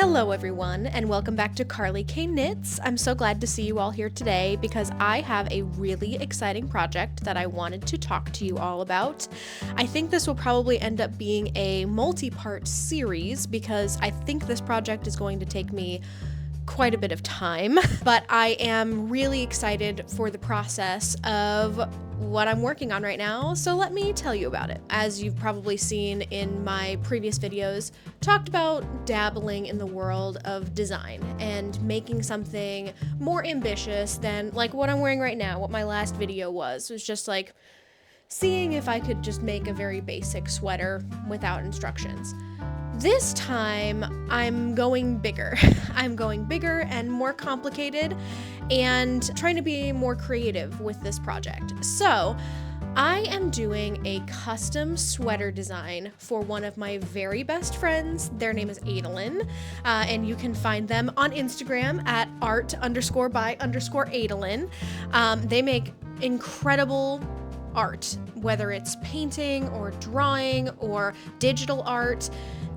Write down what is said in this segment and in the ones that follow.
Hello everyone, and welcome back to Carly K Knits. I'm so glad to see you all here today because I have a really exciting project that I wanted to talk to you all about. I think this will probably end up being a multi-part series because I think this project is going to take me quite a bit of time, but I am really excited for the process of what I'm working on right now, so let me tell you about it. As you've probably seen in my previous videos, talked about dabbling in the world of design and making something more ambitious than like what I'm wearing right now. What my last video was just like seeing if I could just make a very basic sweater without instructions. This time, I'm going bigger. I'm going bigger and more complicated and trying to be more creative with this project. So, I am doing a custom sweater design for one of my very best friends. Their name is Adalyn, and you can find them on Instagram at art_by_Adalyn. They make incredible art, whether it's painting or drawing or digital art.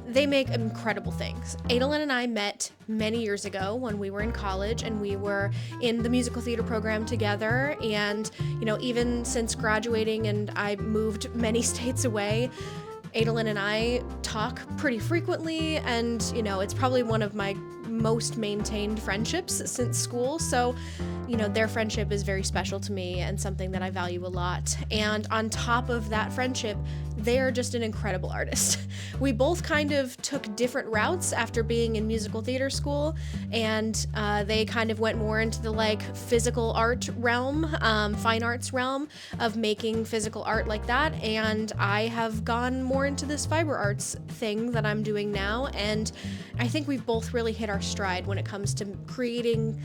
They make incredible things. Adalyn and I met many years ago when we were in college and we were in the musical theater program together. And, even since graduating and I moved many states away, Adalyn and I talk pretty frequently, and, it's probably one of my most maintained friendships since school. So, their friendship is very special to me and something that I value a lot. And on top of that friendship, they're just an incredible artist. We both kind of took different routes after being in musical theater school, and they kind of went more into the physical art realm, fine arts realm of making physical art like that. And I have gone more into this fiber arts thing that I'm doing now. And I think we've both really hit our stride when it comes to creating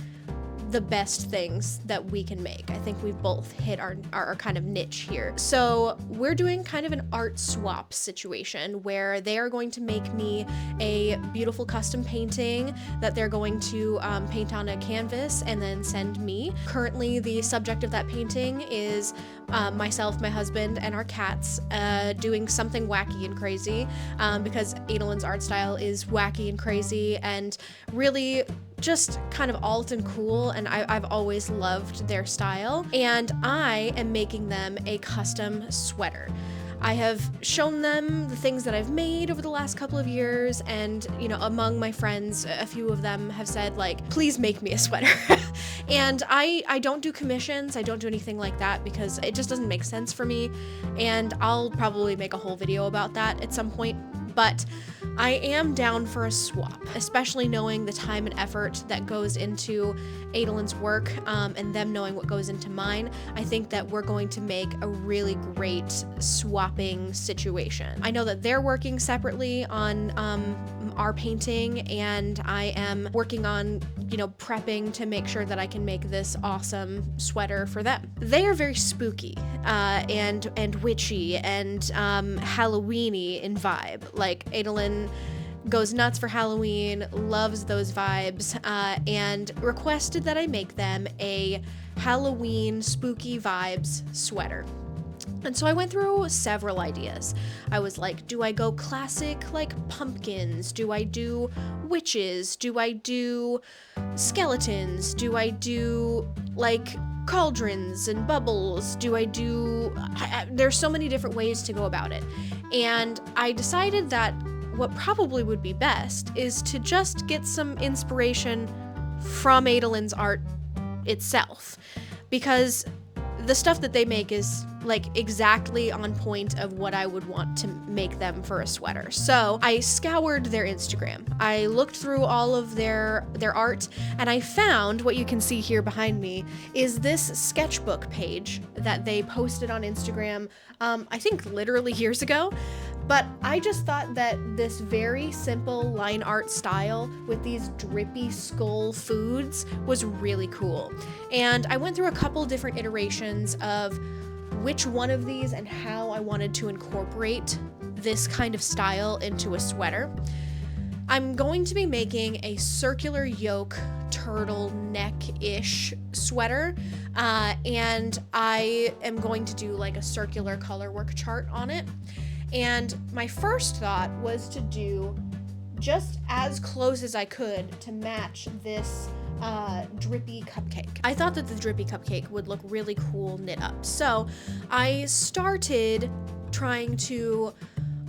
the best things that we can make. I think we've both hit our kind of niche here. So we're doing kind of an art swap situation where they are going to make me a beautiful custom painting that they're going to paint on a canvas and then send me. Currently, the subject of that painting is myself, my husband, and our cats doing something wacky and crazy because Adalyn's art style is wacky and crazy and really just kind of alt and cool, and I've always loved their style, and I am making them a custom sweater. I have shown them the things that I've made over the last couple of years, and among my friends, a few of them have said please make me a sweater. And I don't do commissions, I don't do anything like that because it just doesn't make sense for me, and I'll probably make a whole video about that at some point. But I am down for a swap, especially knowing the time and effort that goes into Adalyn's work and them knowing what goes into mine. I think that we're going to make a really great swapping situation. I know that they're working separately on our painting, and I am working on, prepping to make sure that I can make this awesome sweater for them. They are very spooky and witchy and Halloween-y in vibe. Adalyn goes nuts for Halloween, loves those vibes, and requested that I make them a Halloween spooky vibes sweater. And so I went through several ideas. I was like, do I go classic pumpkins? Do I do witches? Do I do skeletons? Do I do cauldrons and bubbles? Do I do... there's so many different ways to go about it. And I decided that what probably would be best is to just get some inspiration from Adalyn's art itself. Because the stuff that they make is exactly on point of what I would want to make them for a sweater. So I scoured their Instagram. I looked through all of their art, and I found what you can see here behind me is this sketchbook page that they posted on Instagram, I think literally years ago. But I just thought that this very simple line art style with these drippy skull foods was really cool. And I went through a couple different iterations of which one of these and how I wanted to incorporate this kind of style into a sweater. I'm going to be making a circular yoke turtleneck-ish sweater, and I am going to do a circular color work chart on it. And my first thought was to do just as close as I could to match this drippy cupcake. I thought that the drippy cupcake would look really cool knit up. So I started trying to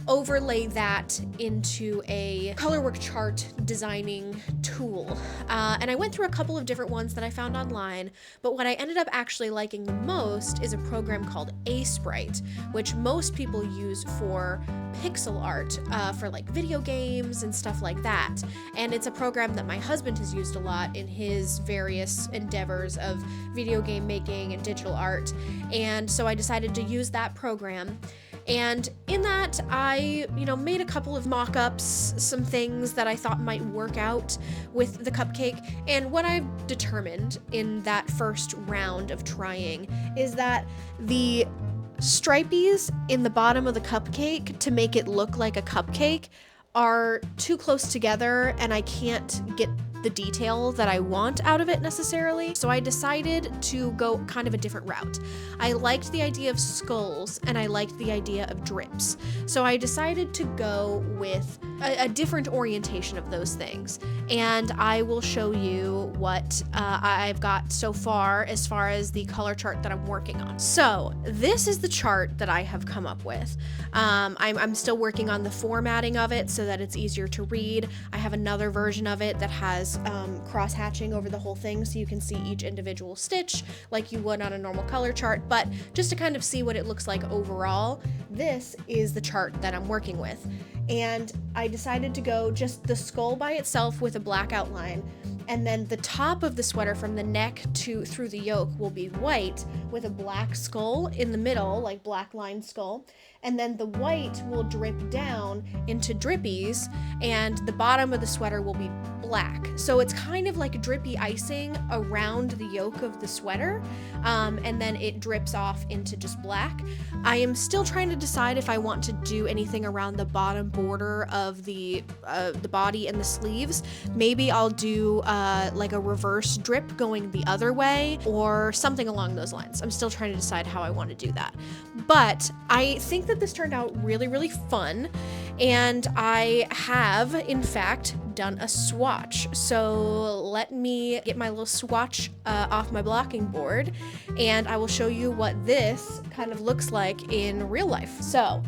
overlay that into a colorwork chart designing tool. And I went through a couple of different ones that I found online, but what I ended up actually liking the most is a program called Aseprite, which most people use for pixel art, for like video games and stuff like that. And it's a program that my husband has used a lot in his various endeavors of video game making and digital art. And so I decided to use that program. And in that, I, made a couple of mock-ups, some things that I thought might work out with the cupcake. And what I've determined in that first round of trying is that the stripies in the bottom of the cupcake to make it look like a cupcake are too close together, and I can't get the detail that I want out of it necessarily. So I decided to go kind of a different route. I liked the idea of skulls and I liked the idea of drips. So I decided to go with a different orientation of those things. And I will show you what I've got so far as the color chart that I'm working on. So this is the chart that I have come up with. I'm still working on the formatting of it so that it's easier to read. I have another version of it that has cross hatching over the whole thing so you can see each individual stitch like you would on a normal color chart, but just to kind of see what it looks like overall, this is the chart that I'm working with. And I decided to go just the skull by itself with a black outline, and then the top of the sweater from the neck to through the yoke will be white with a black skull in the middle, like black lined skull, and then the white will drip down into drippies, and the bottom of the sweater will be black. So it's kind of like drippy icing around the yoke of the sweater, and then it drips off into just black. I am still trying to decide if I want to do anything around the bottom border of the body and the sleeves. Maybe I'll do like a reverse drip going the other way or something along those lines. I'm still trying to decide how I want to do that. But I think that this turned out really, really fun. And I have, in fact, done a swatch. So let me get my little swatch off my blocking board, and I will show you what this kind of looks like in real life. So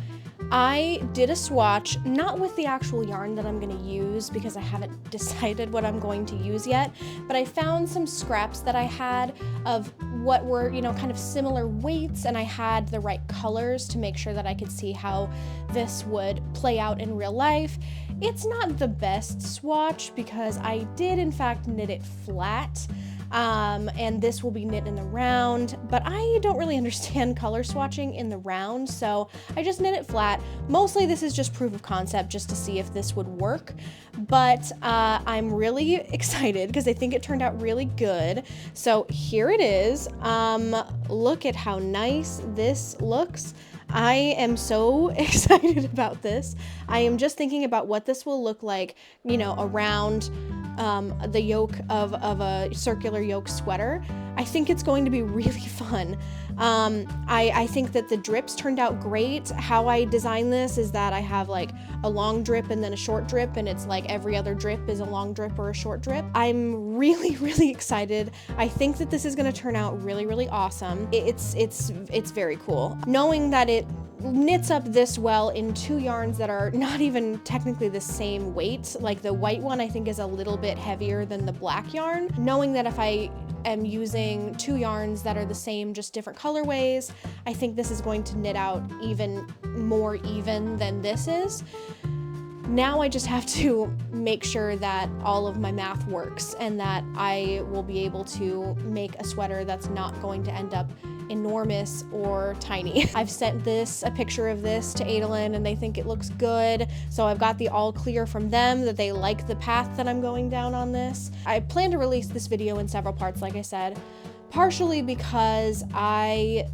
I did a swatch, not with the actual yarn that I'm going to use because I haven't decided what I'm going to use yet, but I found some scraps that I had of what were, kind of similar weights, and I had the right colors to make sure that I could see how this would play out in real life. It's not the best swatch because I did in fact knit it flat. And this will be knit in the round, but I don't really understand color swatching in the round, so I just knit it flat. Mostly this is just proof of concept just to see if this would work, but I'm really excited because I think it turned out really good. So here it is. Look at how nice this looks. I am so excited about this. I am just thinking about what this will look like, around the yoke of a circular yoke sweater. I think it's going to be really fun. I think that the drips turned out great. How I designed this is that I have like a long drip and then a short drip, and it's like every other drip is a long drip or a short drip. I'm really, really excited. I think that this is going to turn out really, really awesome. It's very cool. Knowing that it knits up this well in two yarns that are not even technically the same weight. Like the white one I think is a little bit heavier than the black yarn. Knowing that if I am using two yarns that are the same, just different colorways, I think this is going to knit out even more even than this is. Now I just have to make sure that all of my math works and that I will be able to make a sweater that's not going to end up enormous or tiny. I've sent a picture of this to Adalyn and they think it looks good. So I've got the all clear from them that they like the path that I'm going down on this. I plan to release this video in several parts, like I said, partially because I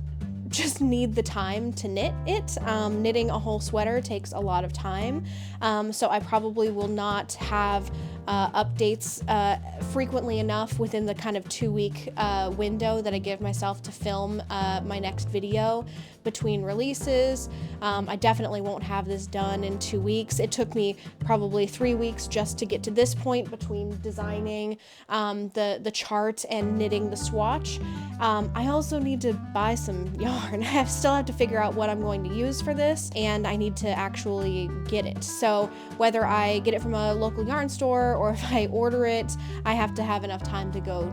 just need the time to knit it. Knitting a whole sweater takes a lot of time. So I probably will not have updates frequently enough within the kind of 2-week window that I give myself to film my next video between releases. I definitely won't have this done in 2 weeks. It took me probably 3 weeks just to get to this point between designing the chart and knitting the swatch. I also need to buy some yarn. I still have to figure out what I'm going to use for this, and I need to actually get it. So whether I get it from a local yarn store or if I order it, I have to have enough time to go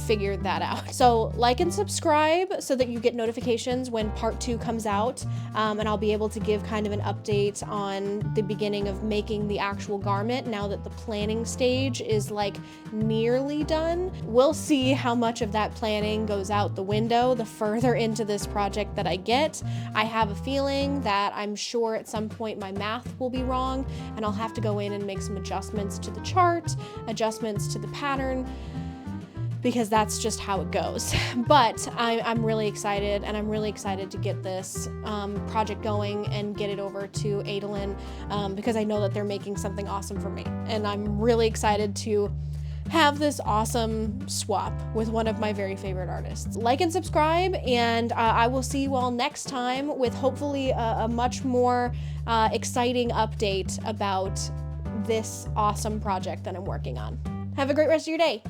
figure that out. So like and subscribe so that you get notifications when part 2 comes out, and I'll be able to give kind of an update on the beginning of making the actual garment now that the planning stage is like nearly done. We'll see how much of that planning goes out the window the further into this project that I get. I have a feeling that I'm sure at some point my math will be wrong and I'll have to go in and make some adjustments to the chart, adjustments to the pattern, because that's just how it goes. But I'm really excited, and I'm really excited to get this project going and get it over to Adolin, because I know that they're making something awesome for me. And I'm really excited to have this awesome swap with one of my very favorite artists. Like and subscribe, and I will see you all next time with hopefully a much more exciting update about this awesome project that I'm working on. Have a great rest of your day.